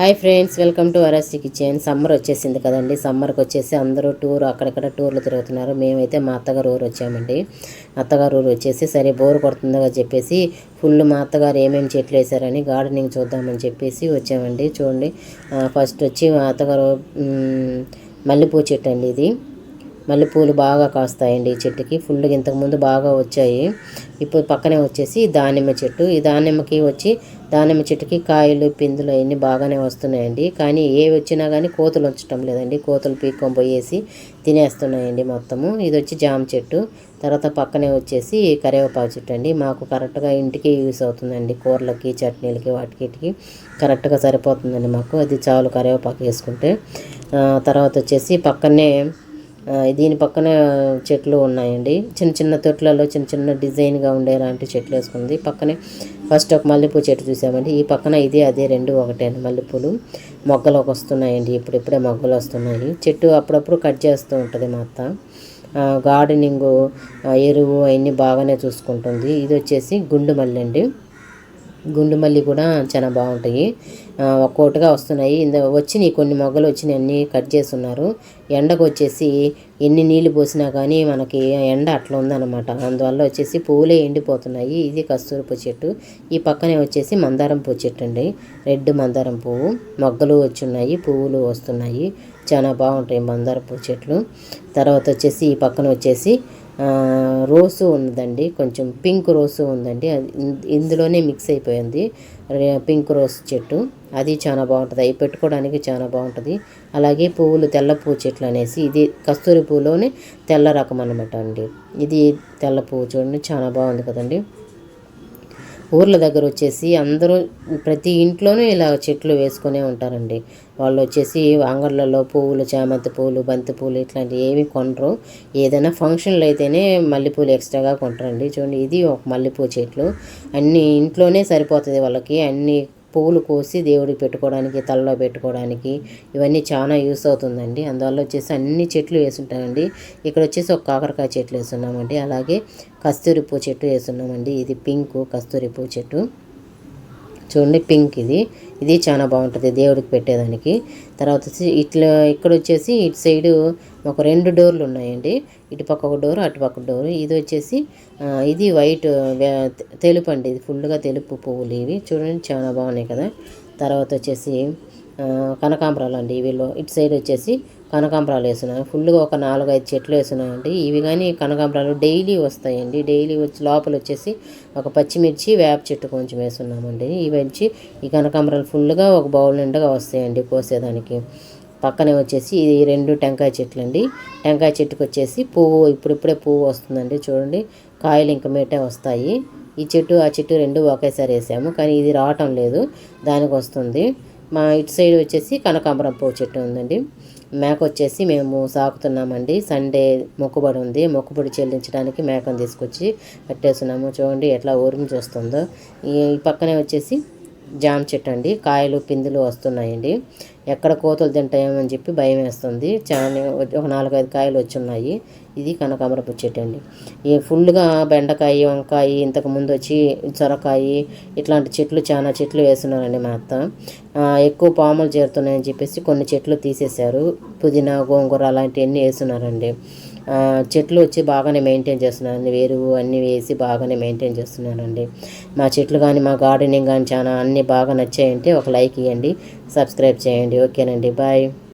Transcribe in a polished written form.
Hi friends, welcome to ఆర్ఎస్టీ kitchen. Summer వచ్చేసింది కదండి. సమ్మర్కి వచ్చేసి అందరూ అక్కడక్కడ టూర్లు తిరుగుతున్నారు. మేమైతే మా అత్తగారు ఊరు వచ్చామండి. అత్తగారు ఊరు వచ్చేసి సరే బోర్ కొడుతుందిగా చెప్పేసి ఫుల్ మా అత్తగారు ఏమేమి చెట్లు వేశారని గార్డెనింగ్ చూద్దామని చెప్పేసి వచ్చామండి. చూడండి, ఫస్ట్ వచ్చి మా అత్తగారు మల్లెపూ చెట్టు అండి. ఇది మల్లెపూలు బాగా కాస్తాయండి ఈ చెట్టుకి. ఫుల్గా ఇంతకుముందు బాగా వచ్చాయి. ఇప్పుడు పక్కనే వచ్చేసి దానిమ్మ చెట్టు. ఈ దానిమ్మ చెట్టుకి కాయలు పిందులు అవన్నీ బాగానే వస్తున్నాయండి. కానీ ఏవి వచ్చినా కానీ కోతులు ఉంచడం లేదండి. కోతులు పీక్కొని పోయేసి తినేస్తున్నాయండి మొత్తము. ఇది వచ్చి జామ చెట్టు. తర్వాత పక్కనే వచ్చేసి కరివేపాకు చెట్టు అండి. మాకు కరెక్ట్గా ఇంటికి యూస్ అవుతుందండి. కూరలకి, చట్నీలకి, వాటికి కరెక్ట్గా సరిపోతుందండి మాకు. అది చాలు కరివేపాకు వేసుకుంటే. తర్వాత వచ్చేసి పక్కనే దీని పక్కన చెట్లు ఉన్నాయండి. చిన్న చిన్న తొట్లలో చిన్న చిన్న డిజైన్గా ఉండేలాంటి చెట్లు వేసుకుంది. పక్కనే ఫస్ట్ ఒక మల్లెపూ చెట్టు చూసామండి. ఈ పక్కన ఇది అదే రెండు ఒకటే అండి. మల్లెపూలు మొగ్గలోకి వస్తున్నాయండి. ఇప్పుడిప్పుడే మొగ్గలు వస్తున్నాయి. చెట్టు అప్పుడప్పుడు కట్ చేస్తూ ఉంటుంది మా అత్త. గార్డెనింగు, ఎరువు అవన్నీ బాగానే చూసుకుంటుంది. ఇది వచ్చేసి గుండు మల్లి అండి. గుండు మల్లి కూడా చాలా బాగుంటాయి. ఒక్కోటిగా వస్తున్నాయి. వచ్చినాయి కొన్ని మొగ్గలు వచ్చినాయి, అన్నీ కట్ చేస్తున్నారు. ఎండకు వచ్చేసి ఎన్ని నీళ్ళు పోసినా కానీ మనకి ఎండ అట్లా ఉందన్నమాట. అందువల్ల వచ్చేసి పువ్వులే ఎండిపోతున్నాయి. ఇది కస్తూరి పువ్వు చెట్టు. ఈ పక్కనే వచ్చేసి మందారం పువ్వు చెట్టు అండి. రెడ్ మందారం పువ్వు మొగ్గలు వచ్చున్నాయి, పువ్వులు వస్తున్నాయి. చాలా బాగుంటాయి మందారం పువ్వు చెట్లు. తర్వాత వచ్చేసి ఈ పక్కన వచ్చేసి రోసు ఉందండి. కొంచెం పింక్ రోసు ఉందండి. అది ఇందులోనే మిక్స్ అయిపోయింది. పింక్ రోస్ చెట్టు అది చాలా బాగుంటుంది. అవి పెట్టుకోవడానికి చాలా బాగుంటుంది. అలాగే పువ్వులు, తెల్ల పువ్వు చెట్లు అనేసి ఇది కస్తూరి పువ్వులోనే తెల్ల రకం అనమాట అండి. ఇది తెల్ల పువ్వు చూడండి, చాలా బాగుంది కదండి. ఊర్ల దగ్గర వచ్చేసి అందరూ ప్రతి ఇంట్లోనూ ఇలా చెట్లు వేసుకునే ఉంటారండి. వాళ్ళు వచ్చేసి అంగళ్ళలో పువ్వులు, చామంతి పువ్వులు, బంతి పువ్వులు ఇట్లాంటివి ఏమి కొనరు. ఏదైనా ఫంక్షన్లు అయితేనే మల్లెపూలు ఎక్స్ట్రాగా కొంటారండి. చూడండి, ఇది ఒక మల్లెపూ చెట్లు. అన్నీ ఇంట్లోనే సరిపోతుంది వాళ్ళకి. అన్ని పువ్వులు కోసి దేవుడికి పెట్టుకోవడానికి, తలలో పెట్టుకోవడానికి ఇవన్నీ చాలా యూస్ అవుతుందండి. అందువల్ల వచ్చేసి అన్ని చెట్లు వేసుంటామండి. ఇక్కడ వచ్చేసి ఒక కాకరకాయ చెట్లు వేస్తున్నామండి. అలాగే కస్తూరి పువ్వు చెట్టు వేస్తున్నామండి. ఇది పింక్ కస్తూరి పువ్వు చెట్టు చూడండి, పింక్. ఇది చాలా బాగుంటుంది దేవుడికి పెట్టేదానికి. తర్వాత ఇక్కడ వచ్చేసి ఇటు సైడు ఒక 2 డోర్లు ఉన్నాయండి. ఇటు పక్క ఒక డోరు, అటు పక్క డోరు. ఇది వచ్చేసి ఇది వైట్ తెలుపు అండి. ఇది ఫుల్గా తెలుపు పువ్వులు ఇవి చూడండి, చాలా బాగున్నాయి కదా. తర్వాత వచ్చేసి కనకాంబరాలు అండి. ఇవిలో ఇటు సైడ్ వచ్చేసి కనకాంబరాలు వేస్తున్నాను. ఫుల్గా ఒక 4-5 చెట్లు వేస్తున్నాయండి. ఇవి కానీ కనకాంబరాలు డైలీ వస్తాయండి. డైలీ వచ్చి లోపల వచ్చేసి ఒక పచ్చిమిర్చి, వేప చెట్టు కొంచెం వేస్తున్నామండి. ఇవి వచ్చి ఈ కనకాంబరాలు ఫుల్గా ఒక బౌల్ నిండుగా వస్తాయండి కోసేదానికి. పక్కనే వచ్చేసి ఇది 2 టెంకాయ చెట్లు అండి. టెంకాయ చెట్టుకు వచ్చేసి పువ్వు ఇప్పుడిప్పుడే పువ్వు వస్తుందండి. చూడండి, కాయలు ఇంక మీటే వస్తాయి. ఈ చెట్టు ఆ చెట్టు 2 ఒకేసారి వేసాము, కానీ ఇది రావటం లేదు, దానికి వస్తుంది. మా ఇటు సైడ్ వచ్చేసి కనకాంబరం పువ్వు చెట్టు ఉందండి. మేక వచ్చేసి మేము సాకుతున్నామండి. సండే మొక్కుబడి ఉంది. మొక్కుబడి చెల్లించడానికి మేకను తీసుకొచ్చి కట్టేస్తున్నాము. చూడండి ఎట్లా ఊరిని చూస్తుందో. ఈ పక్కనే వచ్చేసి జామ చెట్టు అండి. కాయలు పిందులు వస్తున్నాయండి. ఎక్కడ కోతలు తింటాయేమో అని చెప్పి భయం వేస్తుంది. చాలా ఒక 4-5 కాయలు వచ్చున్నాయి. ఇది కనకాంబరపు చెట్టు అండి. ఈ ఫుల్గా బెండకాయ, వంకాయ, ఇంతకుముందు వచ్చి సొరకాయ ఇట్లాంటి చెట్లు చాలా చెట్లు వేస్తున్నారండి మా అత్త. ఎక్కువ పాములు చేరుతున్నాయని చెప్పేసి కొన్ని చెట్లు తీసేశారు. పుదీనా, గోంగూర అలాంటివన్నీ వేస్తున్నారండి. చెట్లు వచ్చి బాగానే మెయింటైన్ చేస్తున్నారండి. ఎరువు అన్నీ వేసి బాగానే మెయింటైన్ చేస్తున్నారండి. మా చెట్లు కానీ మా గార్డెనింగ్ కానీ చాలా అన్నీ బాగా నచ్చాయంటే ఒక లైక్ ఇవ్వండి, సబ్స్క్రైబ్ చేయండి. ఓకేనండి, బాయ్.